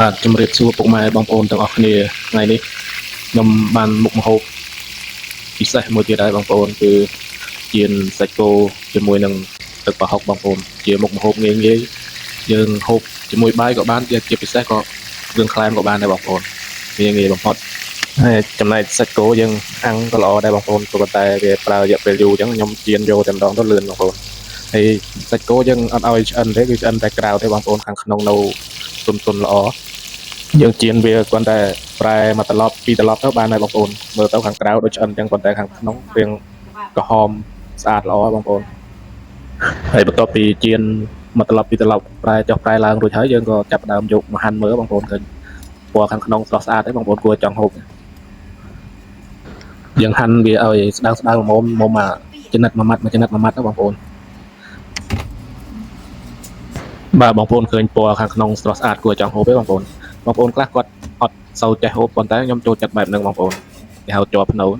បាទជំរាបសួរពុកម៉ែបងប្អូនទាំងអស់គ្នាថ្ងៃនេះខ្ញុំបានមុខម្ហូបពិសេសមួយទៀតហើយបងប្អូនគឺជៀនសាច់គោជាមួយនឹងទឹកប្រហុកបងប្អូនជាមុខម្ហូបងាយៗយើងហូបជាមួយបាយក៏បានជាពិសេសក៏គ្រឿងក្លែមក៏បានដែរបងប្អូនងាយៗបំផុតហើយចំណែកសាច់គោយើងអាំងក៏ល្អដែរបងប្អូនព្រោះតែវាប្រើរយៈពេលយូរអញ្ចឹងខ្ញុំជៀនយកតែម្ដងទៅលឿនបងប្អូនហើយសាច់គោយើងអត់ឲ្យឆ្អិនទេគឺឆ្អិនតែក្រៅទេបងប្អូនខាងក្នុងនៅទន់ៗល្អយើងជៀនវាគ្រាន់តែប្រែមួយត្រឡប់ពីរត្រឡប់ទៅបានហើយបងប្អូនមើលទៅខាងក្រៅដូចឆ្អិនអញ្ចឹងប៉ុន្តែខាងក្នុងរាងក្រហមស្អាតល្អបងប្អូនហើយបន្ទាប់ពីជៀនមួយត្រឡប់ពីរត្រឡប់ប្រែចុះប្រែឡើងរួចហើយយើងក៏ចាប់ផ្ដើមយកមកហាន់មើលបងប្អូនឃើញពណ៌ខាងក្នុងស្រស់ស្អាតទេបងប្អូនគួរចង់ហូបយើងហាន់វាឲ្យស្ដើងមុំមកចំណិតមួយម៉ាត់ណាបងប្អូនបាទបងប្អូនឃើញពណ៌ខាងក្នុងស្រស់ស្អាតគួរចង់ហូបទេបងប្អូនខ្លះគាត់អត់សូវចេះហូបប៉ុន្តែខ្ញុំចូលចិត្តបែបហ្នឹងបងប្អូនគេហៅជាប់ភ្នូន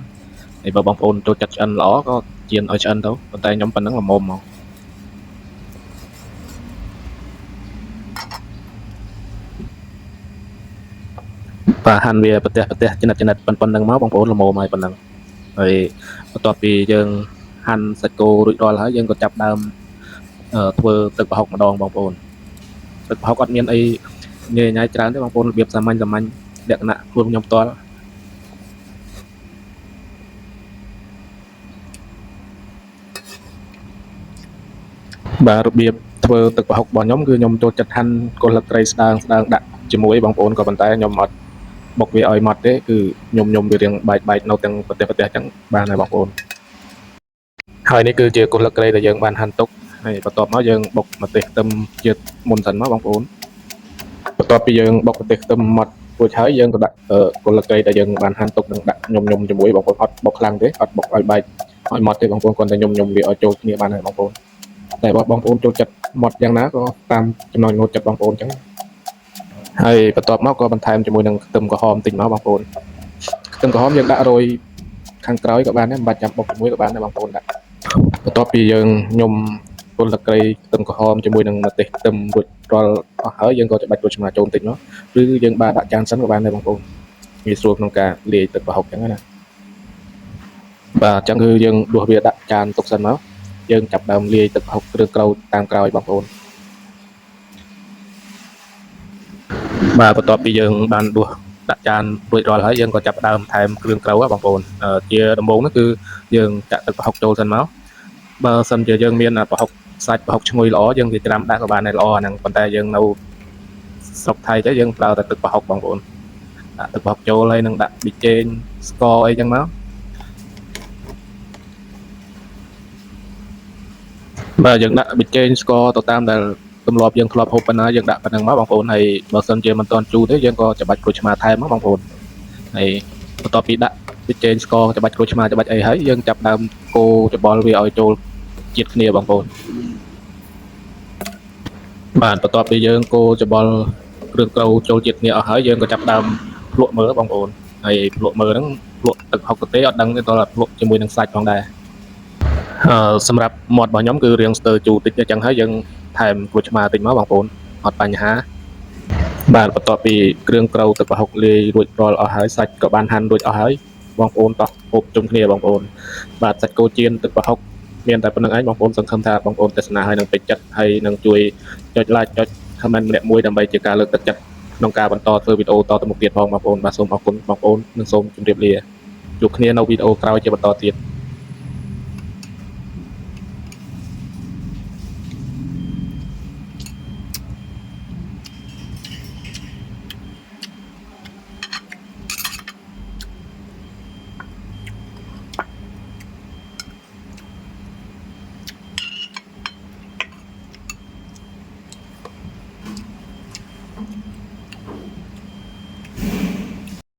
ហើយបើបងប្អូនចូលចិត្តឆ្អិនល្អក៏ជៀនឲ្យឆ្អិនទៅប៉ុន្តែខ្ញុំប៉ុណ្ណឹងល្មមមកបាទហាន់វាប្រទេសចំណិតប៉ុណ្ណឹងមកបងប្អូនល្មមហើយប៉ុណ្ណឹងហើយបន្ទាប់ពីយើងហាន់សាច់គោរួចរាល់ហើយយើងក៏ចាប់ដើមធ្វើទឹកប្រហុកម្ដងបងប្អូនទឹកប្រហុកអត់មានអីញ៉ៃច្រើនទេបងប្អូនរបៀបសាមញ្ញលក្ខណៈខ្លួនខ្ញុំផ្ទាល់បាទរបៀបធ្វើទឹកប្រហុករបស់ខ្ញុំគឺខ្ញុំចូលចិត្តហាន់គល់ស្លឹកគ្រៃស្ដើងដាក់ជាមួយបងប្អូនក៏ប៉ុន្តែខ្ញុំអត់បុកវាឲ្យម៉ត់ទេគឺខ្ញុំវារៀងបែកនៅទាំងប្រទេសអញ្ចឹងបានហើយបងប្អូនហើយនេះគឺជាគល់ស្លឹកគ្រៃដែលយើងបានហាន់ទុកហើយបន្ទាប់មកយើងបុកម្ទេសខ្ទឹមជាតិមុនសិនមកបងប្អូនបន្ទាប់ពីយើងបុកម្ទេសខ្ទឹមម៉ត់រួចហើយយើងក៏ដាក់គល់ស្លឹកគ្រៃដែលយើងបានហាន់ទុកនឹងដាក់ញុំជាមួយបងប្អូនអត់បុកខ្លាំងទេអត់បុកឲ្យបែកឲ្យម៉ត់ទេបងប្អូនគ្រាន់តែញុំវាឲ្យចូលគ្នាបានហើយបងប្អូនតែបើបងប្អូនចូលចិត្តម៉ត់យ៉ាងណាក៏តាមចំណង់ចូលចិត្តបងប្អូនអញ្ចឹងហើយបន្ទាប់មកក៏បន្ថែមជាមួយនឹងខ្ទឹមក្រហមតិចមកបងប្អូនខ្ទឹមក្រហមយើងដាក់រោយខាងក្រោយក៏បានដែរមិនបាច់ចាំបុកជាមួយក៏បានដែរបងប្អូនដាក់បន្ទាប់ពីយើងញុំគល់ស្លឹកគ្រៃខ្ទឹមក្រហមជាមួយនឹងម្ទេសខ្ទឹមរួចរាល់អស់ហើយយើងក៏ច្បាច់ក្រូចឆ្មាចូលបន្តិចមកឬយើងបានដាក់ចានសិនក៏បានដែរបងប្អូនងាយស្រួលក្នុងការលាយទឹកប្រហុកអញ្ចឹងណាបាទអញ្ចឹងគឺយើងដួសវាដាក់ចានទុកសិនមកយើងចាប់ដើមលាយទឹកប្រហុកគ្រឿងក្រូចតាមក្រោយបងប្អូនបាទបន្ទាប់ពីយើងបានដួសដាក់ចានរួចរាល់ហើយយើងក៏ចាប់ដើមថែមគ្រឿងក្រូចបងប្អូនជាដំបូងនោះគឺយើងចាក់ទឹកប្រហុកចូលសិនមកបើសិនជាយើងមានប្រហុកសាច់ប្រហុកឈ្ងុយល្អយើងគេត្រាំដាក់ក៏បានដែរល្អអាហ្នឹងប៉ុន្តែយើងនៅស្រុកថៃទៅយើងប្រើតែទឹកប្រហុកបងប្អូនដាក់ទឹកប្រហុកចូលហើយនឹងដាក់ប៊ីចេងស្ករអីចឹងមកបាទយើងដាក់ប៊ីចេងស្ករទៅតាមដែលទម្លាប់យើងធ្លាប់ហូបប៉ុណ្ណាយើងដាក់ប៉ុណ្ណឹងមកបងប្អូនហើយបើសិនជាមិនទាន់ជូរទេយើងក៏ច្បាច់ក្រូចឆ្មាថែមមកបងប្អូនហើយបន្ទាប់ពីដាក់ប៊ីចេងស្ករច្បាច់ក្រូចឆ្មាច្បាច់អីហើយយើងចាប់ដើមកូរច្បល់វាឲ្យចូលជាតិគ្នាបងប្អូនបាទបន្ទាប់ពីយើងកូរច្បល់គ្រឿងក្រូចចូលជាតិគ្នាអស់ហើយយើងក៏ចាប់ដើមភ្លក់មើលបងប្អូនហើយភ្លក់មើលហ្នឹងភ្លក់ទឹកហុកទេអត់ដឹងទេតើភ្លក់ជាមួយនឹងសាច់ផងដែរសម្រាប់មាត់របស់ខ្ញុំគឺរាងស្ទើរជូរតិចអញ្ចឹងហើយយើងថែមក្រូចឆ្មាតិចមកបងប្អូនអត់បញ្ហាបាទបន្ទាប់ពីគ្រឿងក្រូចទឹកប្រហុកលាយរួចរាល់អស់ហើយសាច់ក៏បានហាន់រួចអស់ហើយបងប្អូនតោះហូបជុំគ្នាបងប្អូនបាទសាច់គោជៀនទឹកប្រហុកមានតែប៉ុណ្្នឹងឯងបងប្អូនសង្ឃឹមថាបងប្អូនទស្សនាហើយនឹងពេញចិត្តហើយនឹងជួយចុច like ចុច comment ម្នាក់មួយដើម្បីជាការលើកទឹកចិត្តក្នុងការបន្តធ្វើវីដេអូតទៅមុខទៀតផងបងប្អូនបាទសូមអរគុណបងប្អូននិងសូមជម្រាបលាជួបគ្នានៅវីដេអូក្រោយជាបន្តទៀត